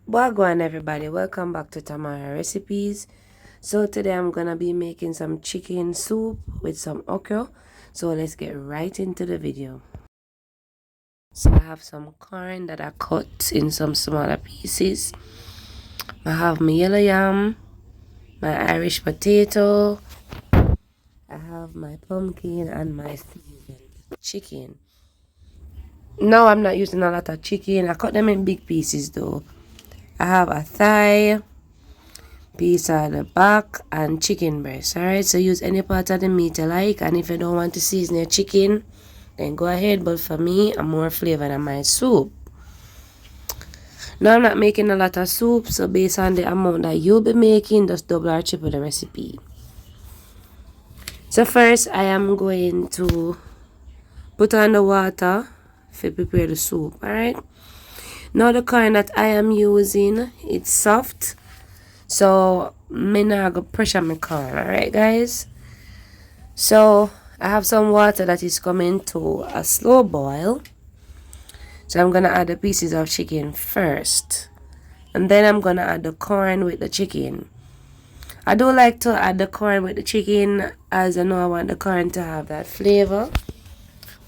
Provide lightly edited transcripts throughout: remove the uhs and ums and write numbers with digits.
Wagwan everybody, welcome back to Tamara Recipes. So today I'm gonna be making some chicken soup with some okra. So let's get right into the video. So I have some corn that I cut in some smaller pieces. I have my yellow yam, my Irish potato, I have my pumpkin and my seasoned chicken. No, I'm not using a lot of chicken. I cut them in big pieces though. I have a thigh, piece of the back, and chicken breast. Alright, so use any part of the meat you like, and if you don't want to season your chicken, then go ahead. But for me, I'm more flavor than my soup. Now I'm not making a lot of soup, so based on the amount that you'll be making, just double or triple the recipe. So first I am going to put on the water to prepare the soup. Alright, now the corn that I am using, it's soft, so me not go pressure my corn. Alright guys, so I have some water that is coming to a slow boil, so I'm gonna add the pieces of chicken first, and then I'm gonna add the corn with the chicken. I do like to add the corn with the chicken, as I know I want the corn to have that flavor,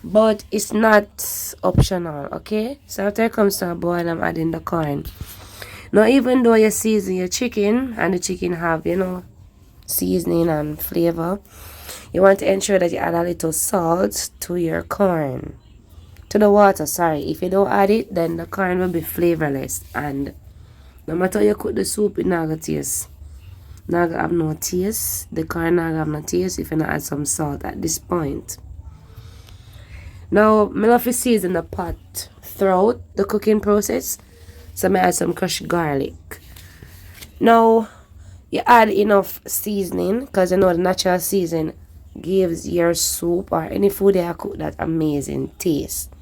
but it's not optional. Okay, so after it comes to a boil, I'm adding the corn. Now even though you season your chicken and the chicken have, you know, seasoning and flavor, you want to ensure that you add a little salt to your corn, to the water, sorry. If you don't add it, then the corn will be flavorless, and no matter how you cook the soup, it not gonna taste. Not gonna have no taste. The corn not gonna have no taste if you not add some salt at this point. Now, I love to season the pot throughout the cooking process, so I add some crushed garlic. Now, you add enough seasoning, because you know the natural seasoning gives your soup or any food that I cook that amazing taste.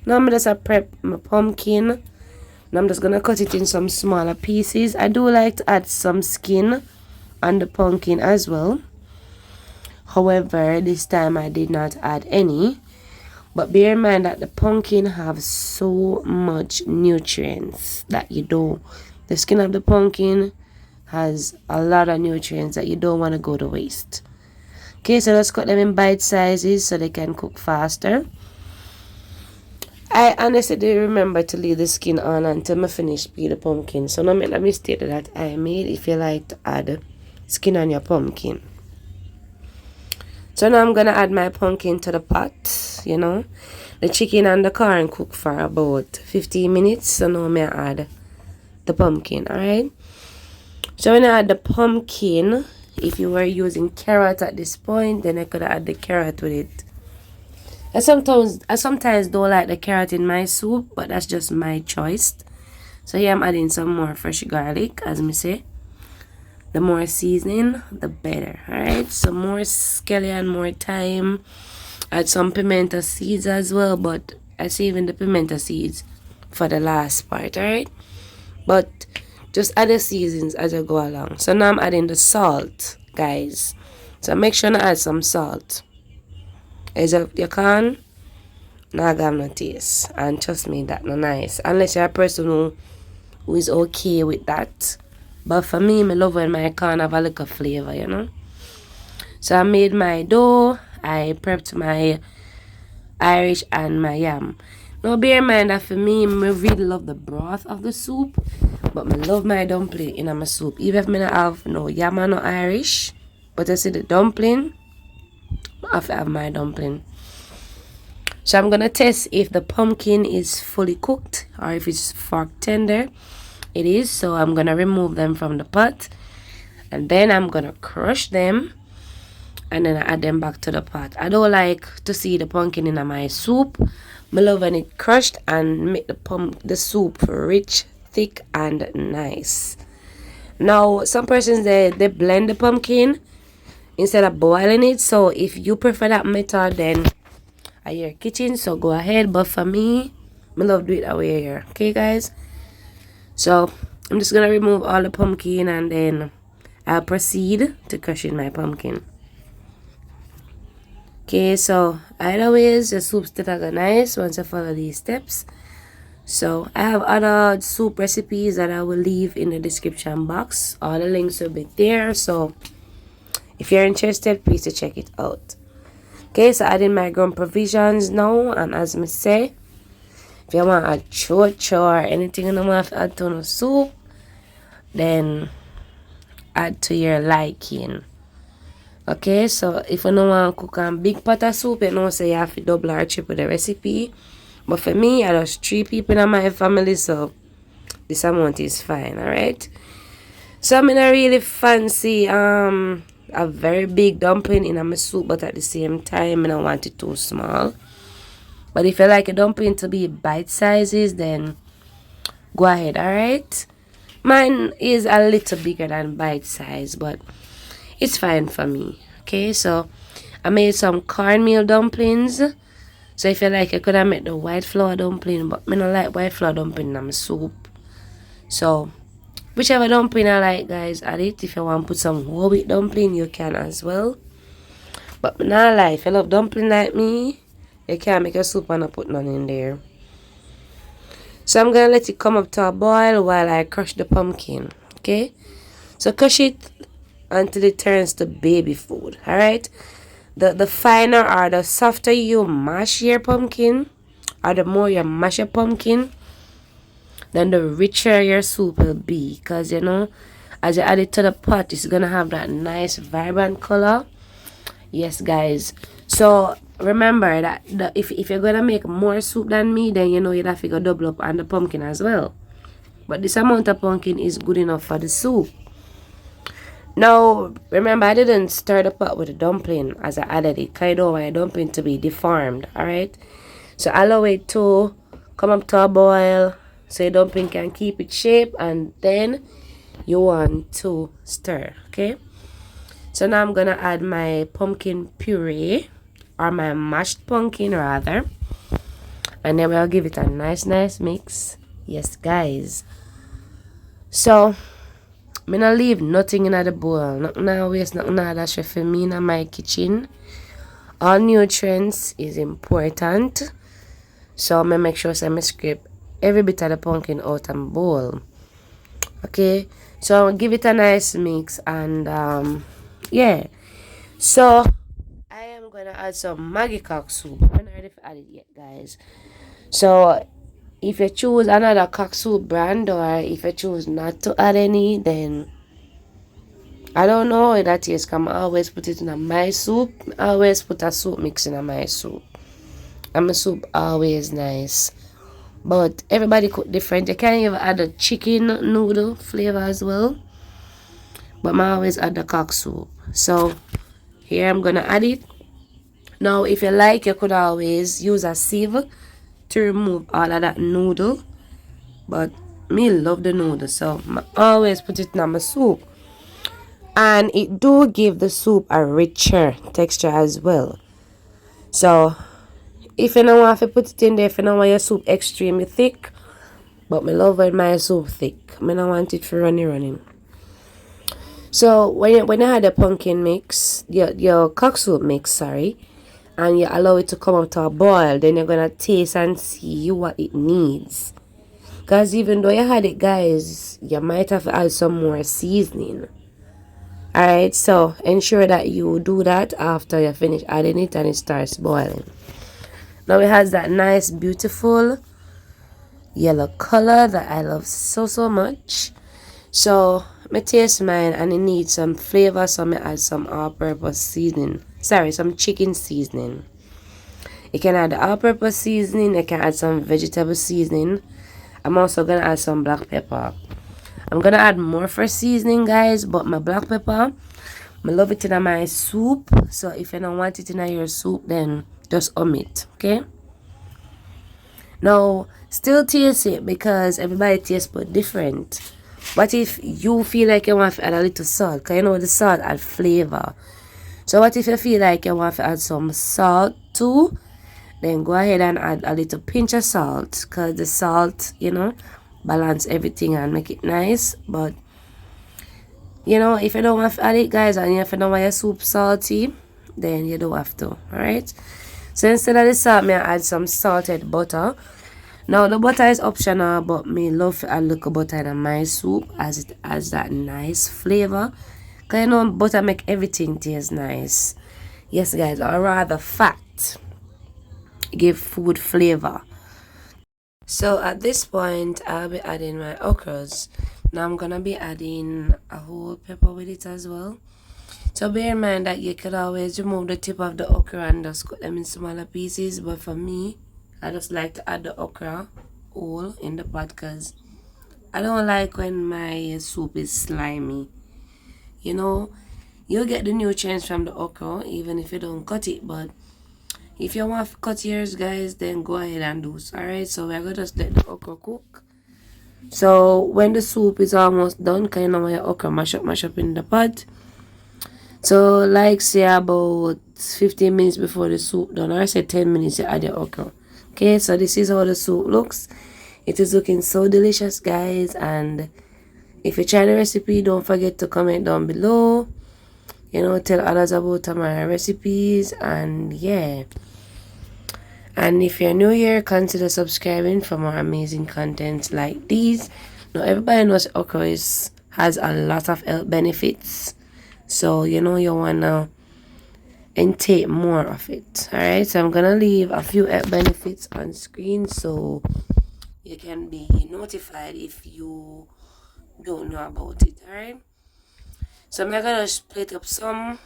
Now I'm just prep my pumpkin, and I'm just gonna cut it in some smaller pieces. I do like to add some skin on the pumpkin as well. However, this time I did not add any. But bear in mind that the pumpkin have so much nutrients that you don't. The skin of the pumpkin has a lot of nutrients that you don't want to go to waste. Okay, so let's cut them in bite sizes so they can cook faster. I honestly didn't remember to leave the skin on until I finished peel the pumpkin. So now make a mistake that I made if you like to add skin on your pumpkin. So now I'm gonna add my pumpkin to the pot. You know, the chicken and the corn cook for about 15 minutes. So now I add the pumpkin. Alright, so when I add the pumpkin, if you were using carrot at this point, then I could add the carrot with it. I sometimes don't like the carrot in my soup, but that's just my choice. So here I'm adding some more fresh garlic, as me say. The more seasoning, the better. Alright, so more scallion, more thyme. Add some pimento seeds as well, but I saving the pimento seeds for the last part. Alright, but just add the seasons as you go along. So now I'm adding the salt, guys. So make sure to add some salt. As you can, not have no taste. And trust me, that no nice. Unless you're a person who is okay with that. But for me, I love when my corn have a little flavor, you know. So I made my dough. I prepped my Irish and my yam. Now bear in mind that for me, I really love the broth of the soup, but I love my dumpling in my soup. Even if I don't have no yam or no Irish, but I see the dumpling, I have to have my dumpling. So I'm gonna test if the pumpkin is fully cooked or if it's fork tender. It is, so I'm gonna remove them from the pot, and then I'm gonna crush them, and then I add them back to the pot. I don't like to see the pumpkin in my soup. I love when it crushed and make the soup rich, thick, and nice. Now some persons they blend the pumpkin instead of boiling it. So if you prefer that method, then at your kitchen, so go ahead. But for me, I love do it that way here. Okay guys, so I'm just gonna remove all the pumpkin, and then I'll proceed to crushing my pumpkin. Okay, so either ways the soup still go nice once you follow these steps. So I have other soup recipes that I will leave in the description box. All the links will be there. So if you're interested, please to check it out. Okay, so adding my ground provisions now, and as me say, if you want a chocho or anything you want to add to the soup, then add to your liking. Okay, so if you don't want to cook a big pot of soup, you know, say you have to double or triple the recipe. But for me, I just 3 people in my family, so this amount is fine, alright? So I'm not really fancy a very big dumpling in my soup, but at the same time, I don't want it too small. But if you like a dumpling to be bite sizes, then go ahead, alright? Mine is a little bigger than bite size, but it's fine for me. Okay, so I made some cornmeal dumplings. So if you like, I could have made the white flour dumpling, but I don't like white flour dumpling in my soup. So whichever dumpling I like, guys, add it. If you want to put some whole wheat dumpling, you can as well. But not lie, if you love dumpling like me, you can't make a soup and not put none in there. So I'm gonna let it come up to a boil while I crush the pumpkin. Okay, so crush it until it turns to baby food. Alright, the finer or the softer you mash your pumpkin, or the more you mash your pumpkin, then the richer your soup will be. Because you know, as you add it to the pot, it's gonna have that nice vibrant color. Yes, guys. So remember that if you're gonna make more soup than me, then you know you'd have to go double up on the pumpkin as well. But this amount of pumpkin is good enough for the soup. Now remember, I didn't stir the pot with the dumpling as I added it, because I don't want a dumpling to be deformed. Alright, so allow it to come up to a boil so your dumpling can keep its shape, and then you want to stir. Okay, so now I'm gonna add my pumpkin puree, or my mashed pumpkin rather, and then we'll give it a nice mix. Yes, guys. So I'm not leave nothing in the bowl. Nothing I waste, nothing I dash for me in my kitchen. All nutrients is important. So I'm make sure I scrape every bit of the pumpkin out of my bowl. Okay, so I'll give it a nice mix, and yeah. So I am gonna add some Maggi cock soup. I'm not ready to add it yet, guys. So if you choose another cock soup brand, or if you choose not to add any, then I don't know if that taste. Come, I always put it in my soup. I always put a soup mix in my soup. And my soup always nice. But everybody cook different. You can even add a chicken noodle flavor as well. But I always add the cock soup. So here I'm gonna add it. Now if you like, you could always use a sieve to remove all of that noodle. But me love the noodle, so I always put it in my soup. And it do give the soup a richer texture as well. So if you don't want to put it in there, if you don't want your soup extremely thick, but me love when my soup thick, I don't want it for running. So when you add the pumpkin mix, your cock soup mix, sorry, and you allow it to come up to a boil, then you're gonna taste and see what it needs. Because even though you had it, guys, you might have to add some more seasoning. Alright, so ensure that you do that after you finish adding it and it starts boiling. Now it has that nice beautiful yellow color that I love so much. So I taste mine, and it needs some flavor, so I add some all-purpose seasoning. Sorry, some chicken seasoning. You can add the all-purpose seasoning, you can add some vegetable seasoning. I'm also gonna add some black pepper. I'm gonna add more for seasoning, guys, but my black pepper, I love it in my soup. So if you don't want it in your soup, then just omit. Okay, now still taste it, because everybody tastes but different. What if you feel like you want to add a little salt? Because you know the salt add flavor. So what if you feel like you want to add some salt too? Then go ahead and add a little pinch of salt, because the salt, you know, balance everything and make it nice. But you know, if you don't want to add it, guys, and if you don't want your soup salty, then you don't have to. Alright, so instead of the salt, I add some salted butter. Now the butter is optional, but me love to add little butter in my soup as it has that nice flavor. Cause you know butter make everything taste nice. Yes guys, or rather fat give food flavor. So at this point I'll be adding my okras. Now I'm gonna be adding a whole pepper with it as well. So bear in mind that you could always remove the tip of the okra and just cut them in smaller pieces. But for me, I just like to add the okra whole in the pot because I don't like when my soup is slimy. You know, you'll get the nutrients from the okra even if you don't cut it. But if you want to cut yours, guys, then go ahead and do so. Alright, so we're going to just let the okra cook. So when the soup is almost done, kind of your okra mash up in the pot. So like say about 15 minutes before the soup done, or I say 10 minutes you add your okra. Okay, so this is how the soup looks. It is looking so delicious, guys. And if you try the recipe, don't forget to comment down below. You know, tell others about my recipes. And yeah. And if you're new here, consider subscribing for more amazing content like these. Now everybody knows okra has a lot of health benefits. So you know you wanna intake more of it. Alright, so I'm gonna leave a few health benefits on screen so you can be notified if you don't know about it. Alright, so I'm gonna split up some,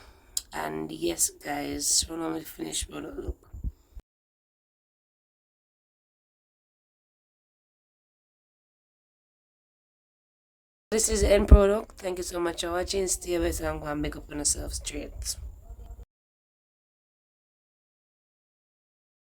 and yes guys, when I'm finished product look. This is the end product. Thank you so much for watching. Stay away, so I'm gonna make up on yourself straight.